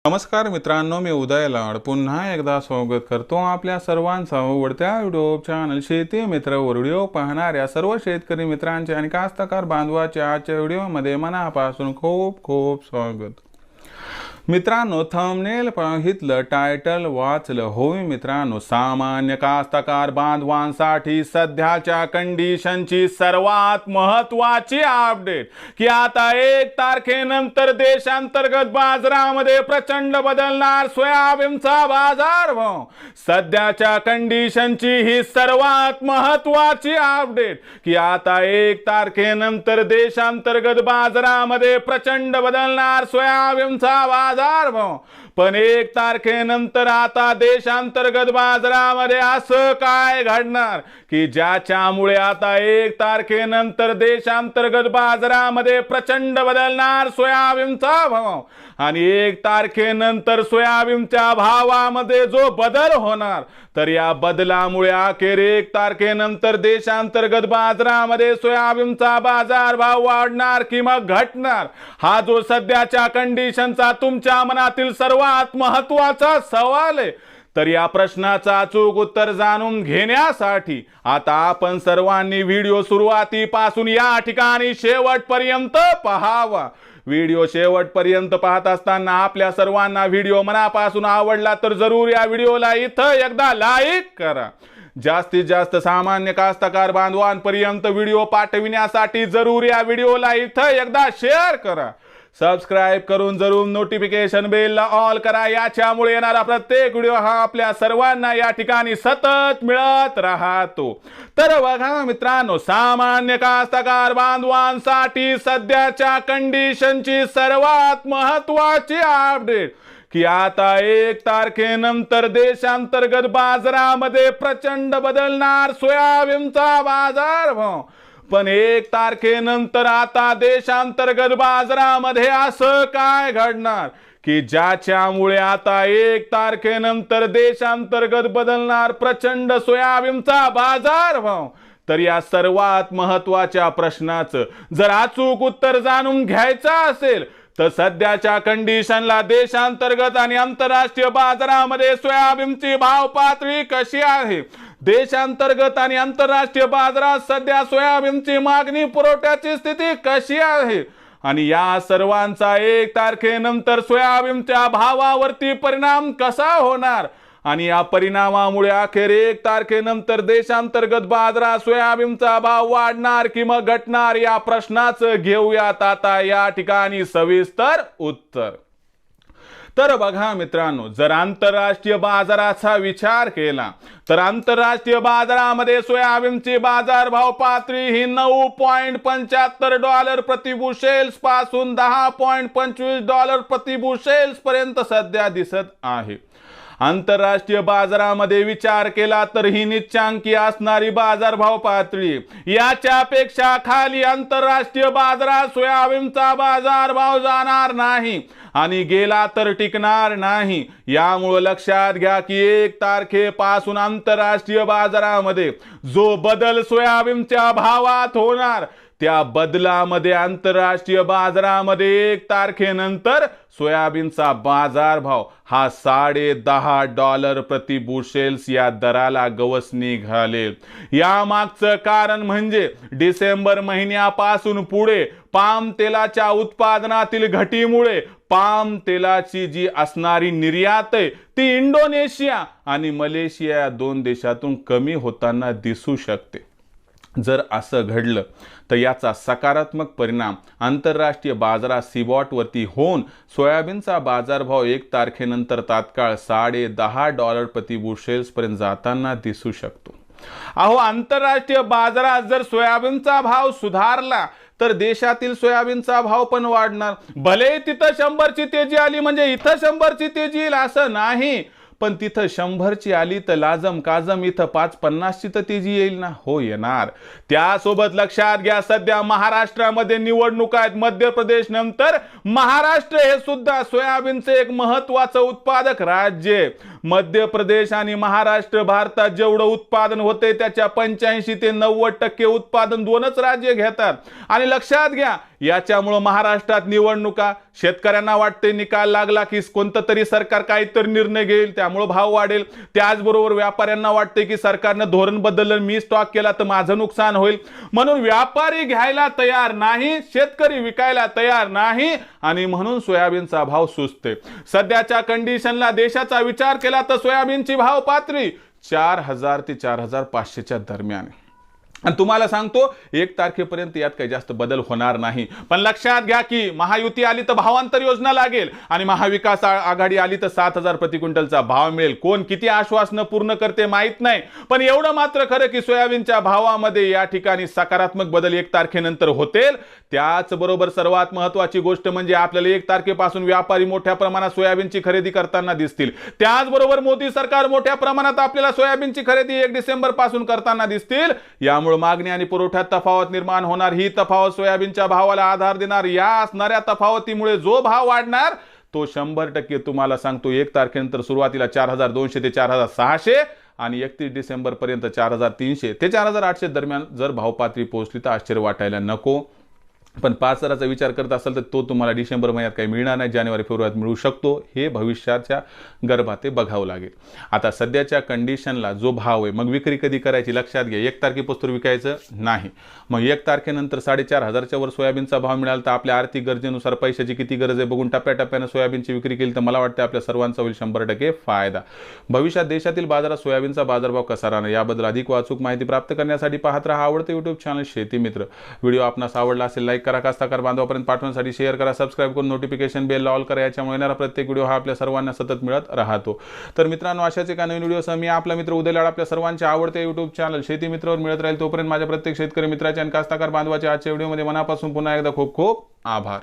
नमस्कार मित्रांनो, मी उदय लाड पुन्हा एकदा स्वागत करतो आपल्या सर्वांचा आवडत्या युट्यूब चॅनल शेती मित्र व्हिडिओ पाहणाऱ्या सर्व शेतकरी मित्रांचे आणि कास्तकार बांधवांचे आजच्या व्हिडिओमध्ये मनापासून खूप खूप स्वागत। मित्रांनो, थंबनेल पाहितलं, टायटल वाचलं होय मित्रांनो, सामान्य कास्तकार बांधवांसाठी सध्याच्या कंडिशनची सर्वात महत्त्वाची अपडेट की आता 1 तारखेनंतर देशांतर्गत बाजारामध्ये प्रचंड बदलणार सोयाबीनचा बाजारभाव। सध्याच्या कंडिशनची ही सर्वात महत्त्वाची अपडेट की आता 1 तारखेनंतर देशांतर्गत बाजारामध्ये प्रचंड बदलणार सोयाबीनचा बाजारभाव। पण 1 तारखेनंतर आता देशांतर्गत बाजारामध्ये असं काय घडणार की ज्याच्यामुळे आता 1 तारखेनंतर देशांतर्गत बाजारामध्ये प्रचंड बदलणार सोयाबीनचा भाव। आणि 1 तारखेनंतर सोयाबीनच्या भावामध्ये जो बदल होणार, तर या बदलामुळे अखेर 1 तारखेनंतर देशांतर्गत बाजारामध्ये सोयाबीनचा बाजारभाव वाढणार की मग घटणार, हा जो सध्याच्या कंडिशनचा तुमच्या मनातील सर्वात महत्त्वाचा सवाल आहे। तर या प्रश्नाचं अचूक उत्तर जाणून घेण्यासाठी आता आपण सर्वांनी व्हिडिओ सुरुवातीपासून या ठिकाणी शेवटपर्यंत पाहावा। व्हिडिओ शेवटपर्यंत पाहत असताना आपल्या सर्वांना व्हिडिओ मनापासून आवडला तर जरूर या व्हिडिओला इथं एकदा लाईक करा। जास्तीत जास्त सामान्य कास्तकार बांधवांपर्यंत व्हिडिओ पाठविण्यासाठी जरूर या व्हिडिओला इथं एकदा शेअर करा। सबस्क्राइब करून जरूर नोटिफिकेशन बेलला ऑल करा, याच्यामुळे येणारा प्रत्येक व्हिडिओ हा आपल्या सर्वांना या ठिकाणी सतत मिळत राहतो। तर बघा मित्रांनो, सामान्य कास्तकार बांधवांसाठी सध्याच्या कंडिशनची सर्वात महत्त्वाची अपडेट की आता 1 तारखेनंतर देशांतर्गत बाजारामध्ये प्रचंड बदलणार सोयाबीनचा बाजारभाव। पण 1 तारखेनंतर आता देशांतर्गत बाजारामध्ये असं काय घडणार की ज्याच्यामुळे आता 1 तारखेनंतर देशांतर्गत बदलणार प्रचंड सोयाबीनचा बाजारभाव। तर या सर्वात महत्त्वाच्या प्रश्नाचं जर अचूक उत्तर जाणून घ्यायचं असेल तर सध्याच्या कंडिशनला देशांतर्गत आणि आंतरराष्ट्रीय बाजारामध्ये सोयाबीनची भाव पातळी कशी आहे, देशांतर्गत आणि आंतरराष्ट्रीय बाजारात सध्या सोयाबीनची मागणी पुरवठ्याची स्थिती कशी आहे आणि या सर्वांचा 1 तारखेनंतर सोयाबीनच्या भावावरती परिणाम कसा होणार आणि या परिणामामुळे अखेर 1 तारखेनंतर देशांतर्गत बाजारात सोयाबीनचा भाव वाढणार की मग घटणार, या प्रश्नाचं घेऊयात आता या ठिकाणी सविस्तर उत्तर। तर बघा मित्रांनो, जर आंतरराष्ट्रीय बाजाराचा विचार केला तर आंतरराष्ट्रीय बाजारामध्ये सोयाबीनची बाजारभाव पातळी ही $9.75 प्रति बुशेल्स पासून $10.25 प्रति बुशेल्स पर्यंत सध्या दिसत आहे। आंतरराष्ट्रीय बाजारामध्ये विचार केला तर ही निच्चांकी असणारी बाजारभाव पातळी, याच्यापेक्षा खाली आंतरराष्ट्रीय बाजारात सोयाबीनचा बाजारभाव जाणार नाही आणि गेला तर टिकणार नाही। यामुळे लक्षात घ्या की 1 तारखेपासून आंतरराष्ट्रीय बाजारामध्ये जो बदल सोयाबीनच्या भावात होणार, त्या बदलामध्ये आंतरराष्ट्रीय बाजारामध्ये 1 तारखेनंतर सोयाबीनचा बाजारभाव हा $10.5 प्रति बुशेल्स या दराला गवसणी घालेल। यामागचं कारण म्हणजे डिसेंबर महिन्यापासून पुढे पाम तेलाच्या उत्पादनातील घटीमुळे पाम तेलाची जी असणारी निर्यात आहे ती इंडोनेशिया आणि मलेशिया या 2 देशातून कमी होताना दिसू शकते। जर असं घडलं तर याचा सकारात्मक परिणाम आंतरराष्ट्रीय बाजारात सीबॉटवरती होऊन सोयाबीनचा बाजारभाव 1 तारखेनंतर तात्काळ $10.5 प्रति बुशेल्स पर्यंत जाताना दिसू शकतो। अहो, आंतरराष्ट्रीय बाजारात जर सोयाबीनचा भाव सुधारला तर देशातील सोयाबीनचा भाव पण वाढणार। भले तिथं 100ची तेजी आली म्हणजे इथं 100ची तेजी येईल असं नाही, पण तिथं 100ची आली तर लाजम काजम इथं 550ची तर तेजी येईल ना, हो येणार। त्यासोबत लक्षात घ्या, सध्या महाराष्ट्रामध्ये निवडणुका आहेत। मध्य प्रदेश नंतर महाराष्ट्र हे सुद्धा सोयाबीनचे एक महत्त्वाचं उत्पादक राज्य आहे। मध्य प्रदेश आणि महाराष्ट्र भारतात जेवढं उत्पादन होते त्याच्या 85 ते 90% उत्पादन दोनच राज्य घेतात. आणि लक्षात घ्या, याच्यामुळे महाराष्ट्रात निवडणुका, शेतकऱ्यांना वाटते निकाल लागला की कोणतं तरी सरकार काहीतरी निर्णय घेईल, त्यामुळे भाव वाढेल. त्याचबरोबर व्यापाऱ्यांना वाटते की सरकारनं धोरण बदललं, मी स्टॉक केला तर माझं नुकसान होईल. म्हणून व्यापारी घ्यायला तयार नाही, शेतकरी विकायला तयार नाही आणि म्हणून सोयाबीनचा भाव सुचते. सध्याच्या कंडिशनला देशाचा विचार केला तर सोयाबीनची भाव पातळी 4000 ते 4500च्या दरम्यान. आणि तुम्हाला सांगतो 1 तारखेपर्यंत यात काही जास्त बदल होणार नाही. पण लक्षात घ्या की महायुती आली तर भावांतर योजना लागेल आणि महाविकास आघाडी आली तर 7000 प्रति क्विंटलचा भाव मिळेल. कोण किती आश्वासनं पूर्ण करते माहित नाही, पण एवढं मात्र खरं की सोयाबीनच्या भावामध्ये या ठिकाणी सकारात्मक बदल 1 तारखेनंतर होतील. त्याचबरोबर सर्वात महत्त्वाची गोष्ट म्हणजे आपल्याला 1 तारखेपासून व्यापारी मोठ्या प्रमाणात सोयाबीनची खरेदी करताना दिसतील. त्याचबरोबर मोदी सरकार मोठ्या प्रमाणात आपल्याला सोयाबीनची खरेदी 1 डिसेंबर पासून करताना दिसतील. यामुळे मागणी आणि पुरवठ्यात तफावत निर्माण होणार. ही तफावत सोयाबीनच्या भावाला आधार देणार. या असणाऱ्या तफावतीमुळे जो भाव वाढणार तो 100% तुम्हाला सांगतो 1 तारखेनंतर सुरुवातीला 4200 ते 4600 आणि 31 डिसेंबर पर्यंत 4300 ते 4800 दरम्यान जर भाव पातळी पोहोचली तर आश्चर्य वाटायला नको. पण 5000चा विचार करत असाल तर तो तुम्हाला डिसेंबर महिन्यात काही मिळणार नाही, जानेवारी फेब्रुवारीत मिळू शकतो. हे भविष्याच्या गर्भात ते बघावं लागेल. आता सध्याच्या कंडिशनला जो भाव आहे, मग विक्री कधी करायची लक्षात घ्या. 1 तारखेपासून विकायचं नाही. मग 1 तारखेनंतर 4500च्या वर सोयाबीनचा भाव मिळाला तर आपल्या आर्थिक गरजेनुसार पैशाची किती गरज आहे बघून टप्प्याटप्प्यानं सोयाबीनची विक्री केली तर मला वाटतं आपल्या सर्वांचा होईल 100% फायदा. भविष्यात देशातील बाजारात सोयाबीनचा बाजारभाव कसा राहणार याबद्दल अधिक वाचूक माहिती प्राप्त करण्यासाठी पाहत राहा आवडते YouTube चॅनल शेती मित्र. व्हिडिओ आपणास आवडला असेल लाईक करा, कास्तकार बांधवापर्यंत पाठवण्यासाठी शेअर करा, सबस्क्राईब करून नोटिफिकेशन बेल ऑल करा. याच्यामुळे येणारा प्रत्येक व्हिडिओ हा आपल्या सर्वांना सतत मिळत राहतो. तर मित्रांनो, अशाच एका नवीन व्हिडिओसह मी आपला मित्र उदय लाड आपल्या सर्वांच्या आवडते YouTube चॅनल शेती मित्रवर मिळत राहील. तोपर्यंत माझ्या प्रत्येक शेतकरी मित्राच्या आणि कास्तकार बांधवाच्या आजच्या व्हिडिओमध्ये मनापासून पुन्हा एकदा खूप खूप आभार.